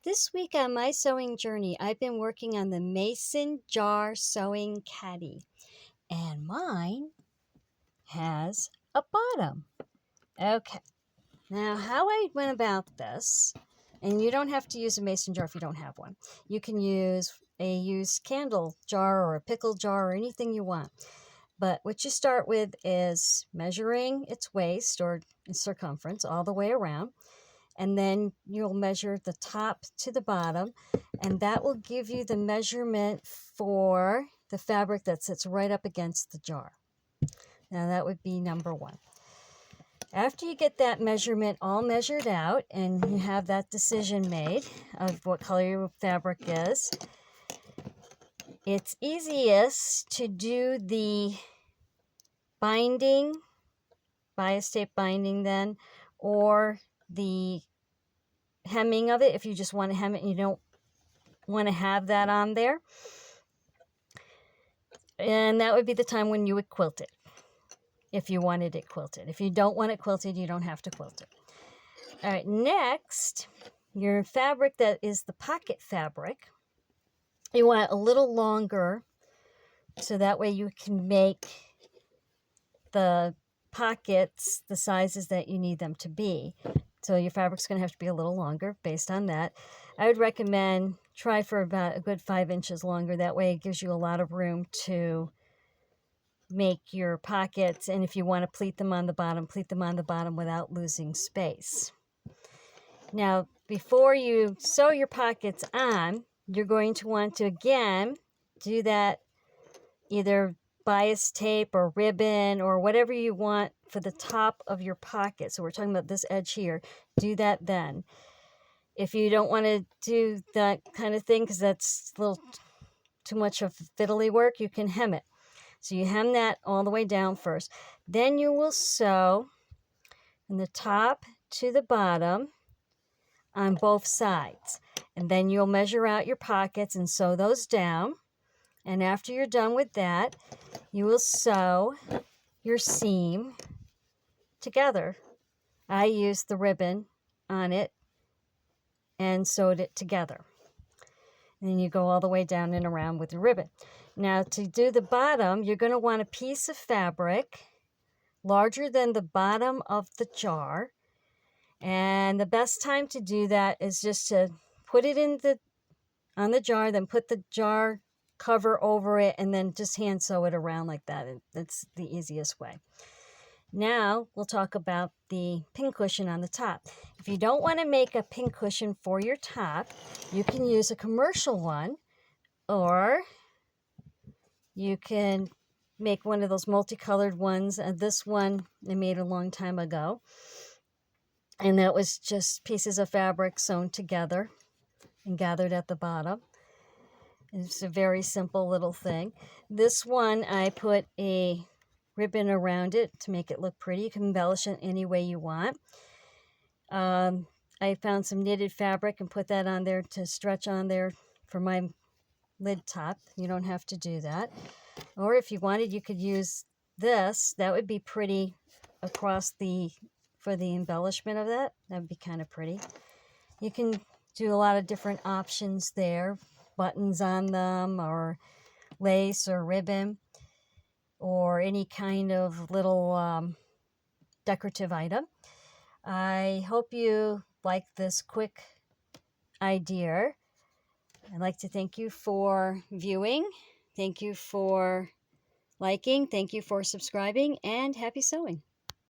This week on my sewing journey, I've been working on the mason jar sewing caddy, and mine has a bottom. Okay, now how I went about this, and you don't have to use a mason jar if you don't have one. You can use a used candle jar or a pickle jar or anything you want. But what you start with is measuring its waist or circumference all the way around. And then you'll measure the top to the bottom, and that will give you the measurement for the fabric that sits right up against the jar. Now that would be number one. After you get that measurement all measured out and you have that decision made of what color your fabric is, it's easiest to do the binding, bias tape binding then, or the hemming of it if you just want to hem it and you don't want to have that on there. And that would be the time when you would quilt it, if you wanted it quilted. If you don't want it quilted, you don't have to quilt it. All right, next, your fabric that is the pocket fabric, you want it a little longer so that way you can make the pockets the sizes that you need them to be. So your fabric's going to have to be a little longer based on that. I would recommend try for about a good 5 inches longer. That way it gives you a lot of room to make your pockets. And if you want to pleat them on the bottom without losing space. Now, before you sew your pockets on, you're going to want to, again, do that either bias tape or ribbon or whatever you want for the top of your pocket. So we're talking about this edge here. Do that then. If you don't want to do that kind of thing because that's a little too much of fiddly work, you can hem it. So you hem that all the way down first. Then you will sew from the top to the bottom on both sides. And then you'll measure out your pockets and sew those down. And after you're done with that, you will sew your seam together. I used the ribbon on it and sewed it together. And then you go all the way down and around with your ribbon. Now to do the bottom, you're going to want a piece of fabric larger than the bottom of the jar. And the best time to do that is just to put it on the jar, then put the jar cover over it, and then just hand sew it around like that. That's the easiest way. Now we'll talk about the pincushion on the top. If you don't want to make a pincushion for your top, you can use a commercial one, or you can make one of those multicolored ones. This one I made a long time ago, and that was just pieces of fabric sewn together and gathered at the bottom. It's a very simple little thing. This one, I put a ribbon around it to make it look pretty. You can embellish it any way you want. I found some knitted fabric and put that on there to stretch on there for my lid top. You don't have to do that. Or if you wanted, you could use this. That would be pretty across for the embellishment of that. That would be kind of pretty. You can do a lot of different options there. Buttons on them, or lace or ribbon, or any kind of little decorative item. I hope you like this quick idea. I'd like to thank you for viewing. Thank you for liking. Thank you for subscribing, and happy sewing.